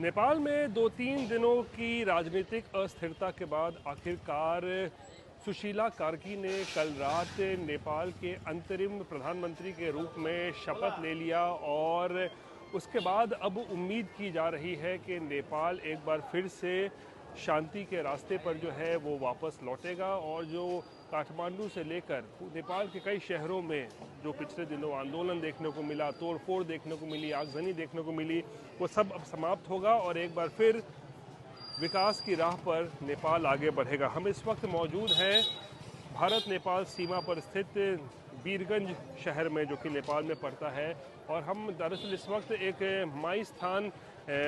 नेपाल में 2-3 दिनों की राजनीतिक अस्थिरता के बाद आखिरकार सुशीला कार्की ने कल रात नेपाल के अंतरिम प्रधानमंत्री के रूप में शपथ ले लिया और उसके बाद अब उम्मीद की जा रही है कि नेपाल एक बार फिर से शांति के रास्ते पर जो है वो वापस लौटेगा और जो काठमांडू से लेकर नेपाल के कई शहरों में जो पिछले दिनों आंदोलन देखने को मिला, तोड़फोड़ देखने को मिली, आगजनी देखने को मिली, वो सब अब समाप्त होगा और एक बार फिर विकास की राह पर नेपाल आगे बढ़ेगा। हम इस वक्त मौजूद हैं भारत नेपाल सीमा पर स्थित वीरगंज शहर में, जो कि नेपाल में पड़ता है, और हम दरअसल इस वक्त एक माई स्थान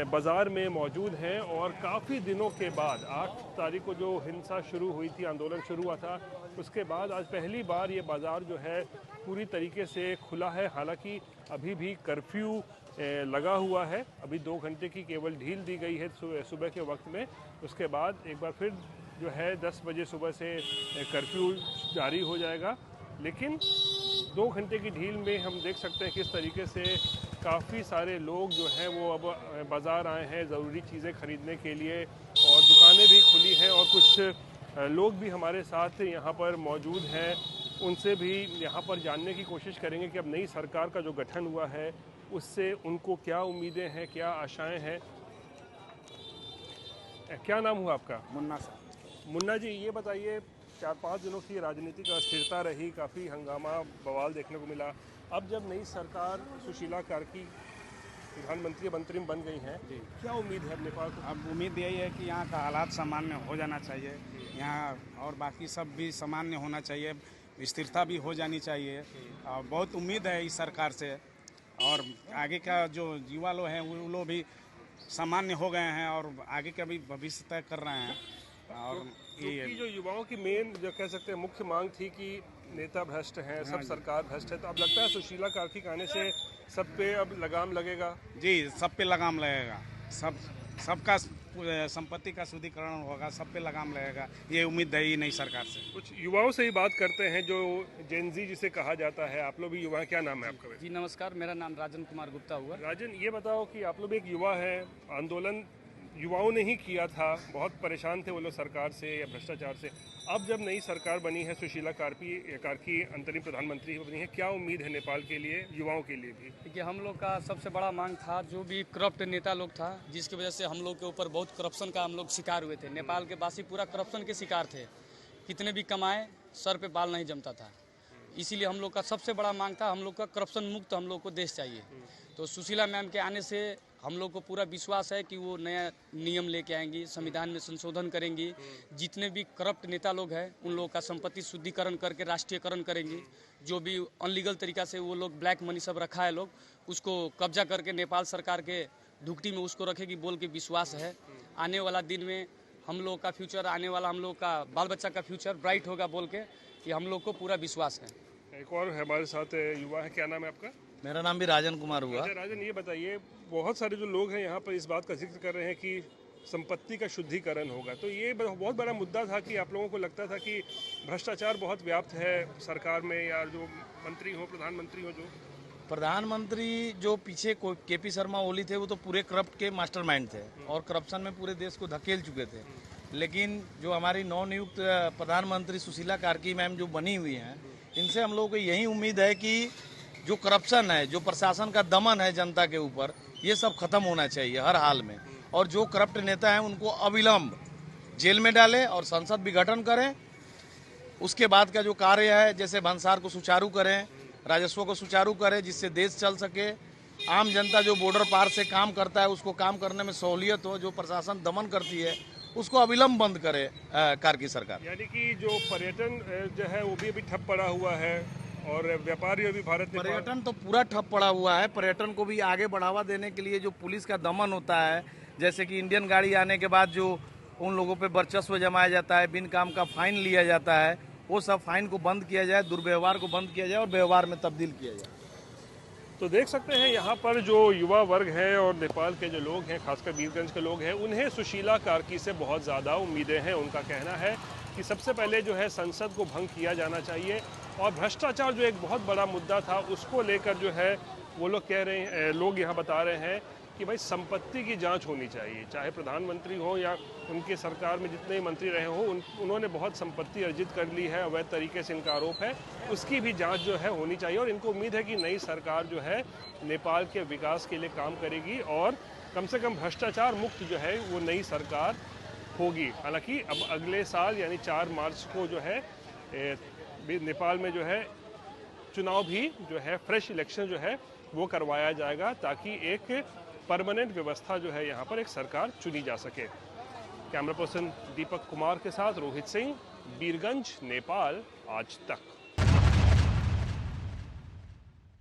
बाज़ार में मौजूद हैं और काफ़ी दिनों के बाद 8 तारीख को जो हिंसा शुरू हुई थी, आंदोलन शुरू हुआ था, उसके बाद आज पहली बार ये बाज़ार जो है पूरी तरीके से खुला है। हालांकि अभी भी कर्फ्यू लगा हुआ है, अभी 2 घंटे की केवल ढील दी गई है सुबह के वक्त में। उसके बाद एक बार फिर जो है 10 बजे सुबह से कर्फ्यू जारी हो जाएगा, लेकिन 2 घंटे की ढील में हम देख सकते हैं किस तरीके से काफ़ी सारे लोग जो हैं वो अब बाज़ार आए हैं ज़रूरी चीज़ें ख़रीदने के लिए, और दुकानें भी खुली हैं और कुछ लोग भी हमारे साथ यहाँ पर मौजूद हैं। उनसे भी यहाँ पर जानने की कोशिश करेंगे कि अब नई सरकार का जो गठन हुआ है उससे उनको क्या उम्मीदें हैं, क्या आशाएं हैं। क्या नाम हुआ आपका? मुन्ना साहब। मुन्ना जी, ये बताइए, 4-5 दिनों की राजनीतिक अस्थिरता रही, काफ़ी हंगामा बवाल देखने को मिला। अब जब नई सरकार सुशीला कार्की प्रधानमंत्री अंतरिम बन गई हैं, क्या उम्मीद है अब नेपाल को? अब उम्मीद यही है कि यहाँ का हालात सामान्य हो जाना चाहिए, यहाँ और बाकी सब भी सामान्य होना चाहिए, स्थिरता भी हो जानी चाहिए। और बहुत उम्मीद है इस सरकार से, और आगे का जो युवा लोग हैं वो लोग भी सामान्य हो गए हैं और आगे का भी भविष्य तय कर रहे हैं। और क्योंकि जो युवाओं की मेन जो कह सकते हैं मुख्य मांग थी कि नेता भ्रष्ट हैं, सब सरकार भ्रष्ट है, तो अब लगता है सुशीला कार्की के आने से सब पे अब लगाम लगेगा। जी, सब पे लगाम लगेगा, सबका संपत्ति का शुद्धिकरण होगा, सब पे लगाम लगेगा, ये उम्मीद है ही नई सरकार से। कुछ युवाओं से ही बात करते हैं, जो जेनजी जिसे कहा जाता है। आप लोग भी युवा हैं, क्या नाम है आपका? जी नमस्कार, मेरा नाम राजन कुमार गुप्ता हुआ। राजन, ये बताओ कि आप लोग एक युवा हैं, आंदोलन युवाओं ने ही किया था, बहुत परेशान थे वो लोग सरकार से या भ्रष्टाचार से। अब जब नई सरकार बनी है, सुशीला कार्की अंतरिम प्रधानमंत्री बनी है, क्या उम्मीद है नेपाल के लिए, युवाओं के लिए भी? देखिए, हम लोग का सबसे बड़ा मांग था, जो भी करप्ट नेता लोग था, जिसकी वजह से हम लोग के ऊपर बहुत करप्शन का हम लोग शिकार हुए थे। नेपाल के वासी पूरा करप्शन के शिकार थे, कितने भी कमाए सर पे बाल नहीं जमता था। इसीलिए हम लोग का सबसे बड़ा मांग था, हम लोग का करप्शन मुक्त हम लोग को देश चाहिए। तो सुशीला मैम के आने से हम लोग को पूरा विश्वास है कि वो नया नियम लेके आएंगी, संविधान में संशोधन करेंगी, जितने भी करप्ट नेता लोग हैं उन लोगों का संपत्ति शुद्धिकरण करके राष्ट्रीयकरण करेंगी। जो भी अनलीगल तरीका से वो लोग ब्लैक मनी सब रखा है लोग, उसको कब्जा करके नेपाल सरकार के ढुकटी में उसको रखेगी बोल के विश्वास है। आने वाला दिन में हम लोग का फ्यूचर, आने वाला हम लोग का बाल बच्चा का फ्यूचर ब्राइट होगा बोल के ये हम लोग को पूरा विश्वास है। एक और हमारे साथ युवा है, क्या नाम है आपका? मेरा नाम भी राजन कुमार हुआ। अच्छा राजन, ये बताइए, बहुत सारे जो लोग हैं यहाँ पर इस बात का जिक्र कर रहे हैं कि संपत्ति का शुद्धिकरण होगा, तो ये बहुत बड़ा मुद्दा था कि आप लोगों को लगता था कि भ्रष्टाचार बहुत व्याप्त है सरकार में, या जो मंत्री हो, प्रधानमंत्री हो, जो प्रधानमंत्री जो पीछे केपी शर्मा ओली थे, वो तो पूरे करप्ट के मास्टरमाइंड थे और करप्शन में पूरे देश को धकेल चुके थे। लेकिन जो हमारी नवनियुक्त प्रधानमंत्री सुशीला कार्की मैम जो बनी हुई हैं, इनसे हम लोगों को यही उम्मीद है कि जो करप्शन है, जो प्रशासन का दमन है जनता के ऊपर, ये सब खत्म होना चाहिए हर हाल में, और जो करप्ट नेता हैं उनको अविलंब जेल में डालें और संसद विघटन करें। उसके बाद का जो कार्य है, जैसे भंसार को सुचारू करें, राजस्व को सुचारू करें, जिससे देश चल सके, आम जनता जो बॉर्डर पार से काम करता है उसको काम करने में सहूलियत हो, जो प्रशासन दमन करती है उसको अविलंब बंद करे कार्की सरकार। यानी कि जो पर्यटन जो है वो भी अभी ठप पड़ा हुआ है, और व्यापारी अभी भारत में पर्यटन तो पूरा ठप पड़ा हुआ है। पर्यटन को भी आगे बढ़ावा देने के लिए जो पुलिस का दमन होता है, जैसे कि इंडियन गाड़ी आने के बाद जो उन लोगों पे वर्चस्व जमाया जाता है, बिन काम का फाइन लिया जाता है, वो सब फाइन को बंद किया जाए, दुर्व्यवहार को बंद किया जाए और व्यवहार में तब्दील किया जाए। तो देख सकते हैं यहाँ पर जो युवा वर्ग है और नेपाल के जो लोग हैं, खासकर वीरगंज के लोग हैं, उन्हें सुशीला कार्की से बहुत ज़्यादा उम्मीदें हैं। उनका कहना है कि सबसे पहले जो है संसद को भंग किया जाना चाहिए, और भ्रष्टाचार जो एक बहुत बड़ा मुद्दा था उसको लेकर जो है वो लोग कह रहे हैं, लोग यहाँ बता रहे हैं कि भाई संपत्ति की जांच होनी चाहिए, चाहे प्रधानमंत्री हो या उनके सरकार में जितने मंत्री रहे हो, उन्होंने बहुत संपत्ति अर्जित कर ली है, अवैध तरीके से इनका आरोप है, उसकी भी जांच जो है होनी चाहिए। और इनको उम्मीद है कि नई सरकार जो है नेपाल के विकास के लिए काम करेगी और कम से कम भ्रष्टाचार मुक्त जो है वो नई सरकार होगी। हालांकि अब अगले साल यानी 4 मार्च को जो है नेपाल में जो है चुनाव भी जो है फ्रेश इलेक्शन जो है वो करवाया जाएगा, ताकि एक परमानेंट व्यवस्था जो है यहाँ पर एक सरकार चुनी जा सके। कैमरा पर्सन दीपक कुमार के साथ रोहित सिंह, बीरगंज, नेपाल आज तक।